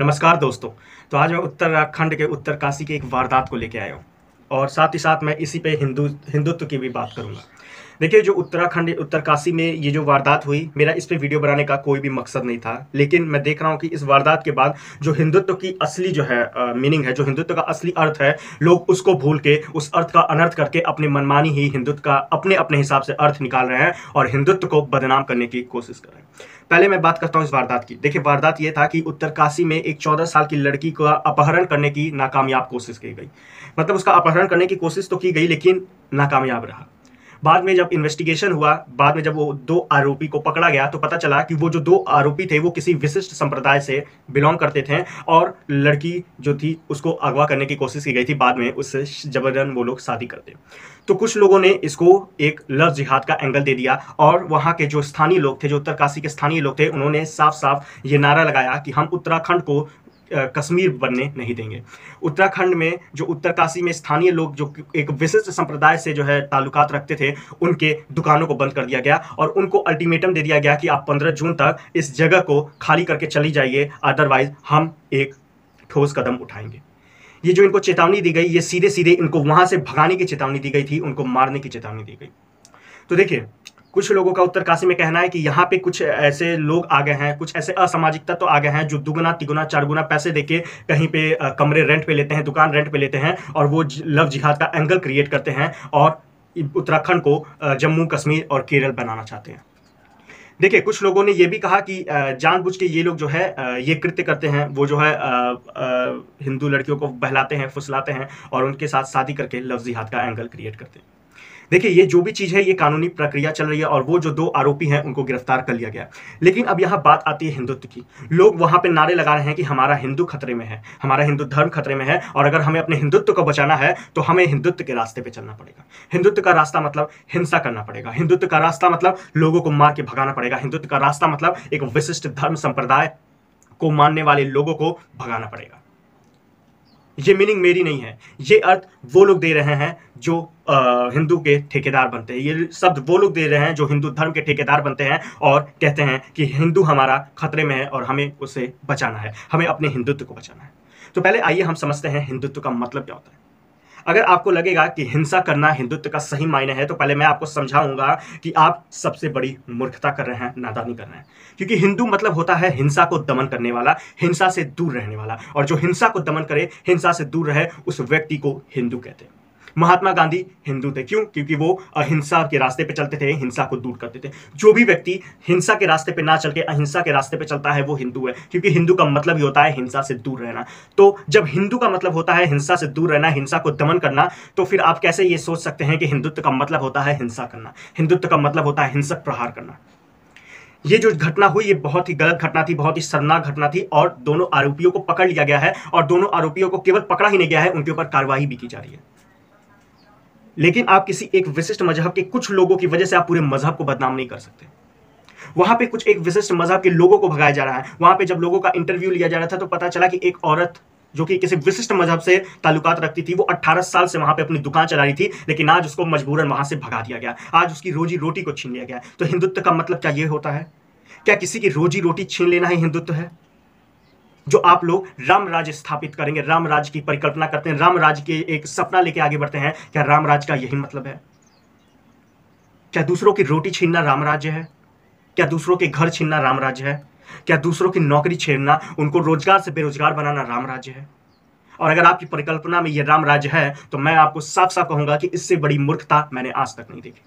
नमस्कार दोस्तों। तो आज मैं उत्तराखंड के उत्तरकाशी की एक वारदात को लेके आया हूँ और साथ ही साथ मैं इसी पे हिंदुत्व की भी बात करूँगा। देखिए, जो उत्तरकाशी में ये जो वारदात हुई, मेरा इस पे वीडियो बनाने का कोई भी मकसद नहीं था। लेकिन मैं देख रहा हूँ कि इस वारदात के बाद जो हिंदुत्व की असली जो है मीनिंग है, जो हिंदुत्व का असली अर्थ है, लोग उसको भूल के उस अर्थ का अनर्थ करके अपने मनमानी ही हिंदुत्व का अपने हिसाब से अर्थ निकाल रहे हैं और हिंदुत्व को बदनाम करने की कोशिश कर रहे हैं। पहले मैं बात करता हूँ इस वारदात की। देखिए, वारदात ये था कि उत्तरकाशी में एक 14 साल की लड़की का अपहरण करने की नाकामयाब कोशिश की गई। मतलब उसका अपहरण करने की कोशिश तो की गई, लेकिन नाकामयाब रहा। बाद में जब इन्वेस्टिगेशन हुआ, बाद में जब वो दो आरोपी को पकड़ा गया, तो पता चला कि वो जो दो आरोपी थे वो किसी विशिष्ट संप्रदाय से बिलोंग करते थे और लड़की जो थी उसको अगवा करने की कोशिश की गई थी। बाद में उससे जबरन वो लोग शादी करते। तो कुछ लोगों ने इसको एक लव जिहाद का एंगल दे दिया और वहाँ के जो स्थानीय लोग थे, जो उत्तरकाशी के स्थानीय लोग थे, उन्होंने साफ साफ ये नारा लगाया कि हम उत्तराखंड को कश्मीर बनने नहीं देंगे। उत्तराखंड में जो उत्तरकाशी में स्थानीय लोग जो एक विशिष्ट संप्रदाय से जो है ताल्लुकात रखते थे, उनके दुकानों को बंद कर दिया गया और उनको अल्टीमेटम दे दिया गया कि आप 15 जून तक इस जगह को खाली करके चली जाइए, अदरवाइज हम एक ठोस कदम उठाएंगे। ये जो इनको चेतावनी दी गई, ये सीधे सीधे इनको वहां से भगाने की चेतावनी दी गई थी, उनको मारने की चेतावनी दी गई। तो देखिए, कुछ लोगों का उत्तरकाशी में कहना है कि यहाँ पे कुछ ऐसे लोग आ गए हैं, कुछ ऐसे असामाजिक तत्व आ गए हैं जो दुगुना तिगुना चारगुना पैसे देके कहीं पे कमरे रेंट पे लेते हैं, दुकान रेंट पे लेते हैं और वो लव जिहाद का एंगल क्रिएट करते हैं और उत्तराखंड को जम्मू कश्मीर और केरल बनाना चाहते हैं। देखिए, कुछ लोगों ने ये भी कहा कि जानबूझ के ये लोग जो है ये कृत्य करते हैं, वो जो है हिंदू लड़कियों को बहलाते हैं, फुसलाते हैं और उनके साथ शादी करके लव जिहाद का एंगल क्रिएट करते हैं। देखिए, ये जो भी चीज़ है, ये कानूनी प्रक्रिया चल रही है और वो जो दो आरोपी हैं उनको गिरफ्तार कर लिया गया। लेकिन अब यहाँ बात आती है हिंदुत्व की। लोग वहाँ पे नारे लगा रहे हैं कि हमारा हिंदू खतरे में है, हमारा हिंदू धर्म खतरे में है और अगर हमें अपने हिंदुत्व को बचाना है तो हमें हिंदुत्व के रास्ते पे चलना पड़ेगा। हिंदुत्व का रास्ता मतलब हिंसा करना पड़ेगा। हिंदुत्व का रास्ता मतलब लोगों को मार के भगाना पड़ेगा। हिंदुत्व का रास्ता मतलब एक विशिष्ट धर्म संप्रदाय को मानने वाले लोगों को भगाना पड़ेगा। ये मीनिंग मेरी नहीं है, ये अर्थ वो लोग दे रहे हैं जो हिंदू के ठेकेदार बनते हैं। ये शब्द वो लोग दे रहे हैं जो हिंदू धर्म के ठेकेदार बनते हैं और कहते हैं कि हिंदू हमारा खतरे में है और हमें उसे बचाना है, हमें अपने हिंदुत्व को बचाना है। तो पहले आइए हम समझते हैं हिंदुत्व का मतलब क्या होता है। अगर आपको लगेगा कि हिंसा करना हिंदुत्व का सही मायने है, तो पहले मैं आपको समझाऊंगा कि आप सबसे बड़ी मूर्खता कर रहे हैं, नादानी कर रहे हैं। क्योंकि हिंदू मतलब होता है हिंसा को दमन करने वाला, हिंसा से दूर रहने वाला, और जो हिंसा को दमन करे, हिंसा से दूर रहे, उस व्यक्ति को हिंदू कहते हैं। महात्मा गांधी हिंदू थे। क्यों? क्योंकि वो अहिंसा के रास्ते पे चलते थे, हिंसा को दूर करते थे। जो भी व्यक्ति हिंसा के रास्ते पे ना चल के अहिंसा के रास्ते पे चलता है वो हिंदू है, क्योंकि हिंदू का मतलब ही होता है हिंसा से दूर रहना। तो जब हिंदू का मतलब होता है हिंसा से दूर रहना, हिंसा को दमन करना, तो फिर आप कैसे ये सोच सकते हैं कि हिंदुत्व का मतलब होता है हिंसा करना? हिंदुत्व का मतलब होता है हिंसक प्रहार करना। ये जो घटना हुई, ये बहुत ही गलत घटना थी, बहुत ही शर्मनाक घटना थी और दोनों आरोपियों को पकड़ लिया गया है और दोनों आरोपियों को केवल पकड़ा ही नहीं गया है, उनके ऊपर कार्रवाई भी की जा रही है। लेकिन आप किसी एक विशिष्ट मजहब के कुछ लोगों की वजह से आप पूरे मजहब को बदनाम नहीं कर सकते। वहां पे कुछ एक विशिष्ट मजहब के लोगों को भगाया जा रहा है। वहां पे जब लोगों का इंटरव्यू लिया जा रहा था तो पता चला कि एक औरत जो कि किसी विशिष्ट मजहब से ताल्लुकात रखती थी, वो 18 साल से वहां पे अपनी दुकान चला रही थी, लेकिन आज उसको मजबूरन वहां से भगा दिया गया। आज उसकी रोजी रोटी को छीन लिया गया। तो हिंदुत्व का मतलब क्या ये होता है? क्या किसी की रोजी रोटी छीन लेना ही हिंदुत्व है? जो आप लोग राम राज्य स्थापित करेंगे, राम राज्य की परिकल्पना करते हैं, राम राज्य के एक सपना लेके आगे बढ़ते हैं, क्या राम राज्य का यही मतलब है? क्या दूसरों की रोटी छीनना राम राज्य है? क्या दूसरों के घर छीनना राम राज्य है? क्या दूसरों की नौकरी छीनना, उनको रोजगार से बेरोजगार बनाना राम राज्य है? और अगर आपकी परिकल्पना में यह राम राज्य है, तो मैं आपको साफ साफ कहूंगा कि इससे बड़ी मूर्खता मैंने आज तक नहीं देखी।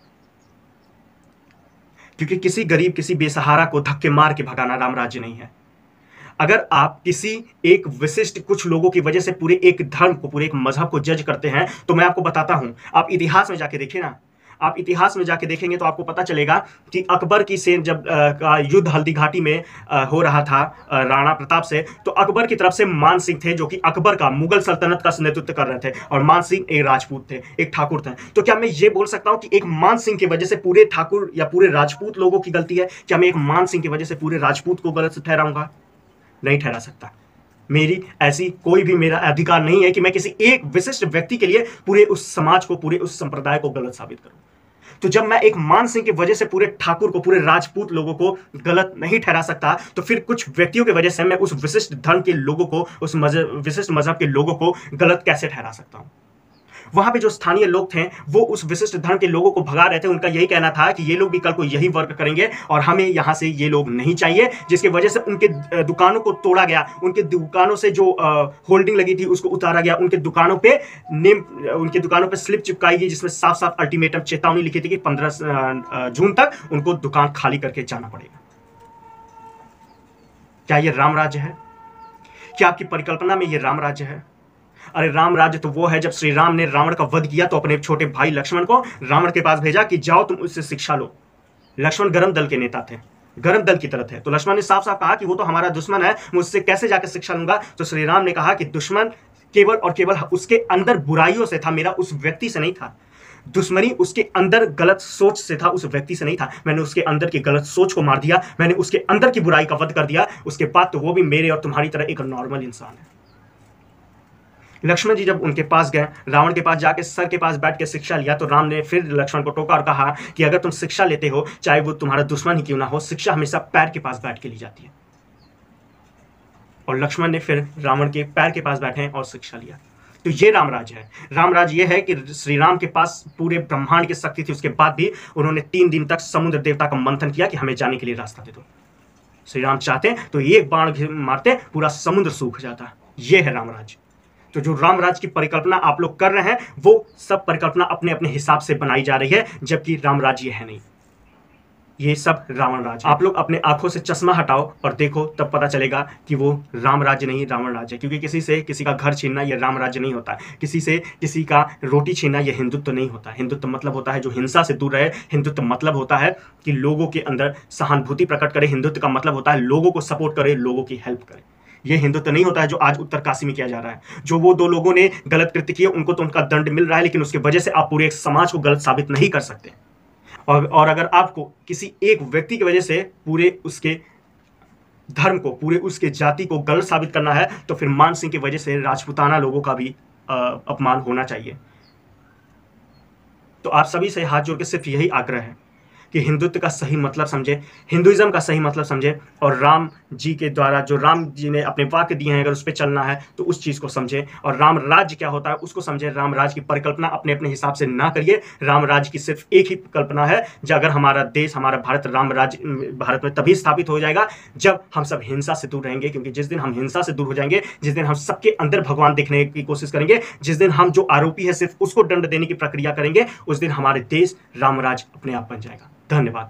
क्योंकि किसी गरीब, किसी बेसहारा को धक्के मार के भगाना राम राज्य नहीं है। अगर आप किसी एक विशिष्ट कुछ लोगों की वजह से पूरे एक धर्म को, पूरे एक मजहब को जज करते हैं, तो मैं आपको बताता हूं, आप इतिहास में जाके देखिए ना। आप इतिहास में जाके देखेंगे तो आपको पता चलेगा कि अकबर की सेना जब का युद्ध हल्दी घाटी में हो रहा था राणा प्रताप से, तो अकबर की तरफ से मान सिंह थे जो कि अकबर का, मुगल सल्तनत का नेतृत्व कर रहे थे, और मान सिंह एक राजपूत थे, एक ठाकुर थे। तो क्या मैं ये बोल सकता हूं कि एक मान सिंह की वजह से पूरे ठाकुर या पूरे राजपूत लोगों की गलती है? क्या मैं एक मान सिंह की वजह से पूरे राजपूत को गलत ठहराऊंगा? नहीं ठहरा सकता। मेरी ऐसी कोई भी मेरा अधिकार नहीं है कि मैं किसी एक विशिष्ट व्यक्ति के लिए पूरे उस समाज को, पूरे उस संप्रदाय को गलत साबित करूं। तो जब मैं एक मान सिंह की वजह से पूरे ठाकुर को, पूरे राजपूत लोगों को गलत नहीं ठहरा सकता, तो फिर कुछ व्यक्तियों की वजह से मैं उस विशिष्ट धर्म के लोगों को, उस विशिष्ट मजहब के लोगों को गलत कैसे ठहरा सकता हूं? वहां पे जो स्थानीय लोग थे वो उस विशिष्ट धर्म के लोगों को भगा रहे थे। उनका यही कहना था कि ये लोग भी कल को यही वर्क करेंगे और हमें यहां से ये लोग नहीं चाहिए, जिसकी वजह से उनके दुकानों को तोड़ा गया, उनके दुकानों से जो होल्डिंग लगी थी उसको उतारा गया, उनके दुकानों पे स्लिप चिपकाई गई जिसमें साफ साफ अल्टीमेटम, चेतावनी लिखी थी कि 15 जून तक उनको दुकान खाली करके जाना पड़ेगा। क्या यह राम राज्य है? क्या आपकी परिकल्पना में यह राम राज्य है? अरे राम राज्य तो वो है जब श्री राम ने रावण का वध किया तो अपने छोटे भाई लक्ष्मण को रावण के पास भेजा कि जाओ तुम उससे शिक्षा लो। लक्ष्मण गरम दल के नेता थे, गरम दल की तरह थे, तो लक्ष्मण ने साफ साफ कहा कि वो तो हमारा दुश्मन है, मुझसे कैसे जाकर शिक्षा लूंगा? तो श्री राम ने कहा कि दुश्मन केवल और केवल उसके अंदर बुराइयों से था, मेरा उस व्यक्ति से नहीं था। दुश्मनी उसके अंदर गलत सोच से था, उस व्यक्ति से नहीं था। मैंने उसके अंदर की गलत सोच को मार दिया, मैंने उसके अंदर की बुराई का वध कर दिया। उसके बाद तो वो भी मेरे और तुम्हारी तरह एक नॉर्मल इंसान है। लक्ष्मण जी जब उनके पास गए, रावण के पास जाके सर के पास बैठ के शिक्षा लिया, तो राम ने फिर लक्ष्मण को टोका और कहा कि अगर तुम शिक्षा लेते हो, चाहे वो तुम्हारा दुश्मन ही क्यों ना हो, शिक्षा हमेशा पैर के पास बैठ के ली जाती है। और लक्ष्मण ने फिर रावण के पैर के पास बैठे और शिक्षा लिया। तो ये राम राज्य है। राम राज्य ये है कि श्री राम के पास पूरे ब्रह्मांड की शक्ति थी, उसके बाद भी उन्होंने 3 दिन तक समुद्र देवता का मंथन किया कि हमें जाने के लिए रास्ता दे दो। श्री राम चाहते तो एक बाण मारते पूरा समुद्र सूख जाता। ये है राम राज्य। तो जो राम राज्य की परिकल्पना आप लोग कर रहे हैं, वो सब परिकल्पना अपने अपने हिसाब से बनाई जा रही है, जबकि राम राज्य है नहीं, ये सब रावण राज्य। आप लोग अपने आंखों से चश्मा हटाओ और देखो, तब पता चलेगा कि वो राम राज्य नहीं, रावण राज्य है। क्योंकि किसी से किसी का घर छीनना ये राम राज्य नहीं होता है, किसी से किसी का रोटी छीनना ये हिंदुत्व नहीं होता। हिंदुत्व मतलब होता है जो हिंसा से दूर रहे। हिंदुत्व मतलब होता है कि लोगों के अंदर सहानुभूति प्रकट करे। हिंदुत्व का मतलब होता है लोगों को सपोर्ट करे, लोगों की हेल्प करे। ये हिंदुत्व नहीं होता है जो आज उत्तरकाशी में किया जा रहा है। जो वो 2 लोगों ने गलत कृत्य किए, उनको तो उनका दंड मिल रहा है, लेकिन उसकी वजह से आप पूरे एक समाज को गलत साबित नहीं कर सकते। और अगर आपको किसी एक व्यक्ति की वजह से पूरे उसके धर्म को, पूरे उसके जाति को गलत साबित करना है, तो फिर मान सिंह की वजह से राजपूताना लोगों का भी अपमान होना चाहिए। तो आप सभी से हाथ जोड़ के सिर्फ यही आग्रह है कि हिंदुत्व का सही मतलब समझे, हिंदुइज्म का सही मतलब समझे, और राम जी के द्वारा जो राम जी ने अपने वाक्य दिए हैं, अगर उस पर चलना है तो उस चीज़ को समझे, और राम राज्य क्या होता है उसको समझे। राम राज्य की परिकल्पना अपने अपने हिसाब से ना करिए। राम राज्य की सिर्फ एक ही कल्पना है, जो अगर हमारा देश, हमारा भारत, राम राज्य भारत में तभी स्थापित हो जाएगा जब हम सब हिंसा से दूर रहेंगे। क्योंकि जिस दिन हम हिंसा से दूर हो जाएंगे, जिस दिन हम सबके अंदर भगवान देखने की कोशिश करेंगे, जिस दिन हम जो आरोपी है सिर्फ उसको दंड देने की प्रक्रिया करेंगे, उस दिन हमारे देश राम राज्य अपने आप बन जाएगा। धन्यवाद।